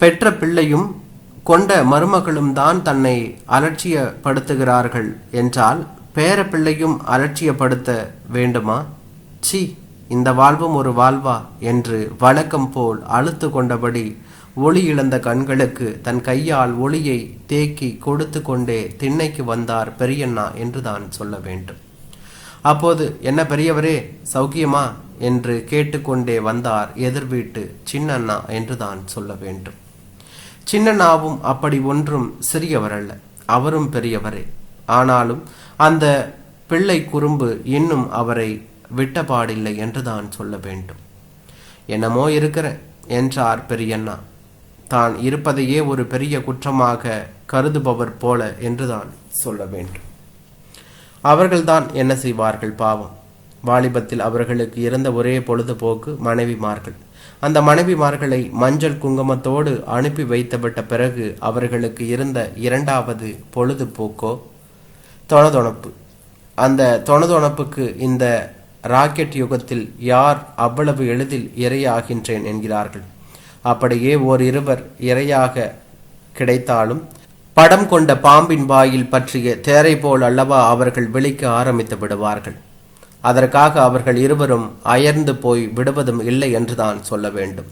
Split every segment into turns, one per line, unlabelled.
பெற்ற பிள்ளையும் கொண்ட மருமகளும் தான் தன்னை அலட்சியப்படுத்துகிறார்கள் என்றால் பேர பிள்ளையும் அலட்சியப்படுத்த வேண்டுமா? சி, இந்த வாழ்வும் ஒரு வாழ்வா என்று வழக்கம் போல் அழுத்து கொண்டபடி ஒளி இழந்த கண்களுக்கு தன் கையால் ஒளியை தேக்கி கொடுத்து கொண்டே திண்ணைக்கு வந்தார் பெரியண்ணா என்று தான் சொல்ல வேண்டும். அப்போது, என்ன பெரியவரே, சௌக்கியமா என்று கேட்டுக்கொண்டே வந்தார் எதிர் வீட்டு சின்னண்ணா என்று தான் சொல்ல வேண்டும். சின்னண்ணாவும் அப்படி ஒன்றும் சிறியவர் அல்ல, அவரும் பெரியவரே. ஆனாலும் அந்த பிள்ளை குறும்பு இன்னும் அவரை விட்டபாடில்லை என்று தான் சொல்ல வேண்டும். என்னமோ இருக்கிற என்றார் பெரியண்ணா, தான் இருப்பதையே ஒரு பெரிய குற்றமாக கருதுபவர் போல என்றுதான் சொல்ல வேண்டும். அவர்கள்தான் என்ன செய்வார்கள் பாவம். வாலிபத்தில் அவர்களுக்கு இருந்த ஒரே பொழுதுபோக்கு மனைவிமார்கள். அந்த மனைவிமார்களை மஞ்சள் குங்குமத்தோடு அனுப்பி வைத்துவிட்ட பிறகு அவர்களுக்கு இருந்த இரண்டாவது பொழுதுபோக்கோ தொணதொணப்பு. அந்த தொணதொணப்புக்கு இந்த ராக்கெட் யுகத்தில் யார் அவ்வளவு எளிதில் இரையாகின்றேன் என்கிறார்கள். அப்படியே இருவர் இரையாக கிடைத்தாலும் படம் கொண்ட பாம்பின் வாயில் பற்றிய தேரை போல் அல்லவா அவர்கள் விழிக்க ஆரம்பித்து விடுவார்கள். அதற்காக அவர்கள் இருவரும் அயர்ந்து போய் விடுவதும் இல்லை என்றுதான் சொல்ல வேண்டும்.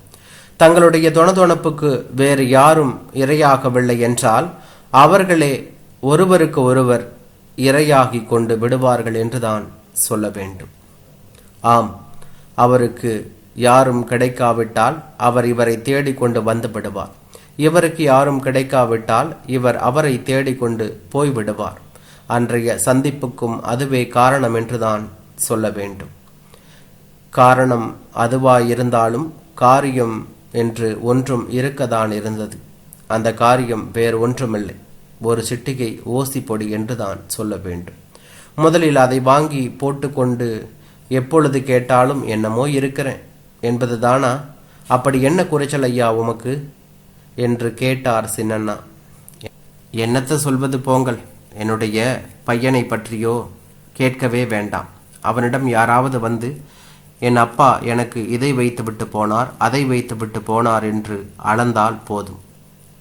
தங்களுடைய தொணதொணப்புக்கு வேறு யாரும் இரையாகவில்லை என்றால் அவர்களே ஒருவருக்கு ஒருவர் இரையாகி கொண்டு விடுவார்கள் என்றுதான் சொல்ல வேண்டும். ஆம், அவருக்கு யாரும் கிடைக்காவிட்டால் அவர் இவரை தேடிக்கொண்டு வந்து விடுவார். இவருக்கு யாரும் கிடைக்காவிட்டால் இவர் அவரை தேடிக்கொண்டு போய்விடுவார். அன்றைய சந்திப்புக்கும் அதுவே காரணம் என்றுதான் சொல்ல வேண்டும். காரணம் அதுவாயிருந்தாலும் காரியம் என்று ஒன்றும் இருக்கத்தான் இருந்தது. அந்த காரியம் வேறு ஒன்றுமில்லை, ஒரு சிட்டிகை ஓசி பொடி என்றுதான் சொல்ல வேண்டும். முதலில் அதை வாங்கி போட்டுக்கொண்டு எப்பொழுது கேட்டாலும் என்னமோ இருக்கிறேன் என்பதுதானா? அப்படி என்ன குறைச்சல் ஐயா உமக்கு என்று கேட்டார் சின்னண்ணா. என்னத்தை சொல்வது போங்கள், என்னுடைய பையனை பற்றியோ கேட்கவே வேண்டாம். அவனிடம் யாராவது வந்து என் அப்பா எனக்கு இதை வைத்துவிட்டு போனார், அதை வைத்துவிட்டு போனார் என்று அளந்தால் போதும்.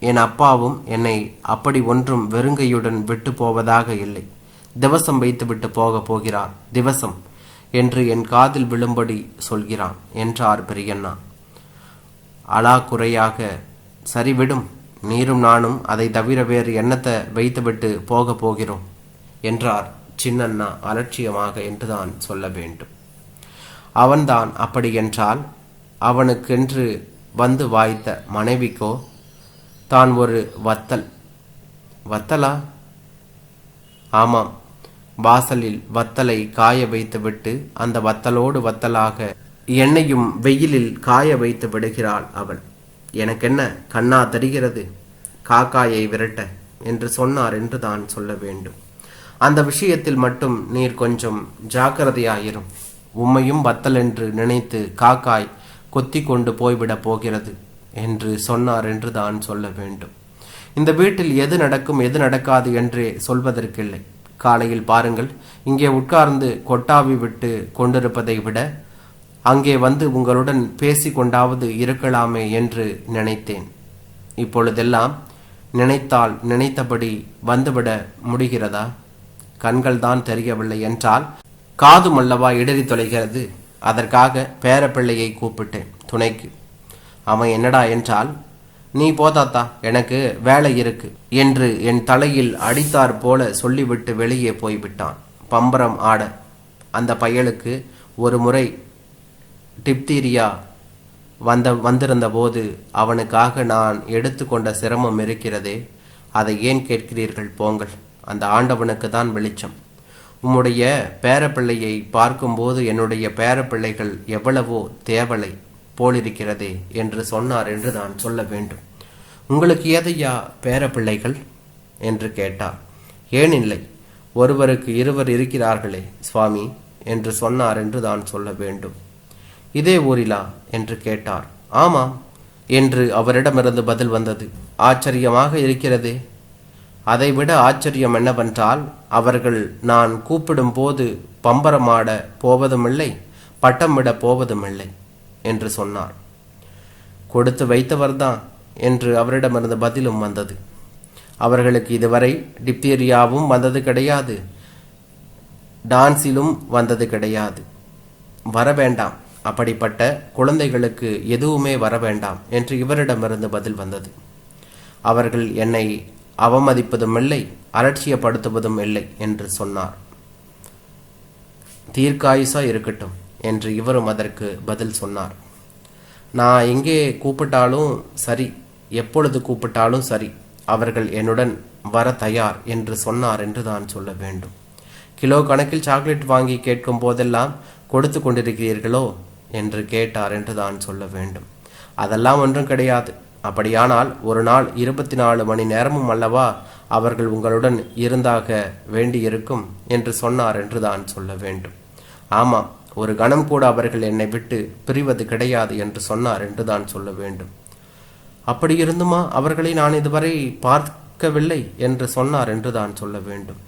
என் அப்பாவும் என்னை அப்படி ஒன்றும் வெறுங்கையுடன் விட்டு போவதாக இல்லை. திவசம் வைத்துவிட்டு போகிறார், திவசம் என்று என் காதில் விழும்படி சொல்கிறான் என்றார் பெரியண்ணா. அலா குறையாக, சரிவிடும், நீரும் நானும் அதை தவிர வேறு எண்ணத்தை வைத்துவிட்டு போகிறோம் என்றார் சின்னண்ணா அலட்சியமாக என்றுதான் சொல்ல வேண்டும். அவன்தான் அப்படி என்றால் அவனுக்கென்று வந்து வாய்த்த மனைவிக்கோ தான் ஒரு வத்தலா? ஆமாம், வாசலில் வத்தலை காய வைத்துவிட்டு அந்த வத்தலோடு வத்தலாக எண்ணெயும் வெயிலில் காய வைத்து விடுகிறாள் அவள். எனக்கென்ன கண்ணா தெரிகிறது, காக்காயை விரட்ட என்று சொன்னார் என்று தான் சொல்ல வேண்டும். அந்த விஷயத்தில் மட்டும் நீர் கொஞ்சம் ஜாக்கிரதையாயிரும். உம்மையும் வத்தல் என்று நினைத்து காக்காய் கொத்தி கொண்டு போய்விடப் போகிறது என்று சொன்னார் என்று தான் சொல்ல வேண்டும். இந்த வீட்டில் எது நடக்கும் எது நடக்காது என்றே சொல்வதற்கில்லை. காலையில் பாருங்கள், இங்கே உட்கார்ந்து கொட்டாவி விட்டு கொண்டிருப்பதை விட அங்கே வந்து உங்களுடன் பேசி கொண்டாவது இருக்கலாமே என்று நினைத்தேன். இப்பொழுதெல்லாம் நினைத்தால் நினைத்தபடி வந்துவிட முடிகிறதா? கண்கள் தான் தெரியவில்லை என்றால் காதும் அல்லவா இடறி தொலைகிறது. அதற்காக பேரப்பிள்ளையை கூப்பிட்டேன் துணைக்கு. அவன் என்னடா என்றால், நீ போதாத்தா, எனக்கு வேலை இருக்கு என்று என் தலையில் அடித்தார் போல சொல்லிவிட்டு வெளியே போய்விட்டான். பம்பரம் ஆட. அந்த பயலுக்கு ஒரு முறை டிப்தீரியா வந்திருந்த போது அவனுக்காக நான் எடுத்துக்கொண்ட சிரமம் இருக்கிறதே, அதை ஏன் கேட்கிறீர்கள்? போங்கள், அந்த ஆண்டவனுக்கு தான் வெளிச்சம். உம்முடைய பேரப்பிள்ளையை பார்க்கும்போது என்னுடைய பேரப்பிள்ளைகள் எவ்வளவோ தேவலை போலிருக்கிறதே என்று சொன்னார் என்று நான் சொல்ல வேண்டும். உங்களுக்கு ஏதையா பேரப்பிள்ளைகள் என்று கேட்டார். ஏன் இல்லை, ஒருவருக்கு இருவர் இருக்கிறார்களே சுவாமி என்று சொன்னார் என்று தான் சொல்ல வேண்டும். இதே ஊரிலா என்று கேட்டார். ஆமாம் என்று அவரிடமிருந்து பதில் வந்தது. ஆச்சரியமாக இருக்கிறதே. அதைவிட ஆச்சரியம் என்னவென்றால், அவர்கள் நான் கூப்பிடும் போது பம்பரமாட போவதுமில்லை, பட்டம் விட போவதுமில்லை என்று சொன்னார். கொடுத்து வைத்தவர்தான் என்று அவரிடமிருந்து பதிலும் வந்தது. அவர்களுக்கு இதுவரை டிப்தீரியாவும் வந்தது கிடையாது, டான்சிலும் வந்தது கிடையாது. வர வேண்டாம், அப்படிப்பட்ட குழந்தைகளுக்கு எதுவுமே வர வேண்டாம் என்று இவரிடமிருந்து பதில் வந்தது. அவர்கள் என்னை அவமதிப்பதும் இல்லை, அலட்சியப்படுத்துவதும் இல்லை என்று சொன்னார். தீர்க்காயுசா இருக்கட்டும் என்று இவரும் அதற்கு பதில் சொன்னார். நான் எங்கே கூப்பிட்டாலும் சரி, எப்பொழுது கூப்பிட்டாலும் சரி, அவர்கள் என்னுடன் வர தயார் என்று சொன்னார் என்று தான் சொல்ல வேண்டும். கிலோ கணக்கில் சாக்லேட் வாங்கி கேட்கும் போதெல்லாம் கொடுத்து கொண்டிருக்கிறீர்களோ என்று கேட்டார் என்று தான் சொல்ல வேண்டும். அதெல்லாம் ஒன்றும் கிடையாது. அப்படியானால் ஒரு நாள் 24 மணி நேரமும் அல்லவா அவர்கள் உங்களுடன் இருந்தாக வேண்டியிருக்கும் என்று சொன்னார் என்று தான் சொல்ல வேண்டும். ஆமாம், ஒரு கணம் கூட அவர்கள் என்னை விட்டு பிரிவது கிடையாது என்று சொன்னார் என்று தான் சொல்ல வேண்டும். அப்படி இருந்துமா அவர்களை நான் இதுவரை பார்க்கவில்லை என்று சொன்னார் என்று தான் சொல்ல வேண்டும்.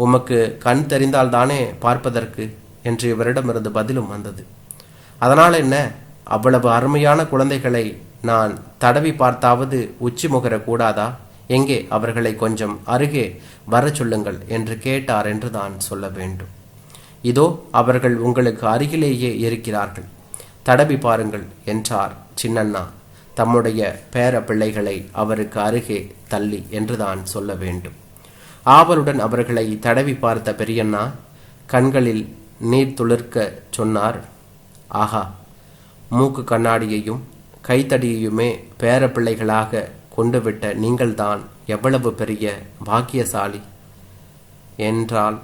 உமக்கு கண் தெரிந்தால் தானே பார்ப்பதற்கு என்று இவரிடமிருந்து பதிலும் வந்தது. அதனால் என்ன, அவ்வளவு அருமையான குழந்தைகளை நான் தடவி பார்த்தாவது உச்சி முகர கூடாதா? எங்கே அவர்களை கொஞ்சம் அருகே வர சொல்லுங்கள் என்று கேட்டார் என்று தான் சொல்ல வேண்டும். இதோ அவர்கள் உங்களுக்கு அருகிலேயே இருக்கிறார்கள், தடவி பாருங்கள் என்றார் சின்னண்ணா தம்முடைய பேர பிள்ளைகளை அவருக்கு அருகே தள்ளி என்று தான் சொல்ல வேண்டும். ஆவலுடன் அவர்களை தடவி பார்த்த பெரியண்ணா கண்களில் நீர் துளிர்க்க சொன்னார். ஆஹா, மூக்கு கண்ணாடியையும் கைத்தடியையுமே பேர பிள்ளைகளாக கொண்டுவிட்ட நீங்கள்தான் எவ்வளவு பெரிய பாக்கியசாலி என்றான்.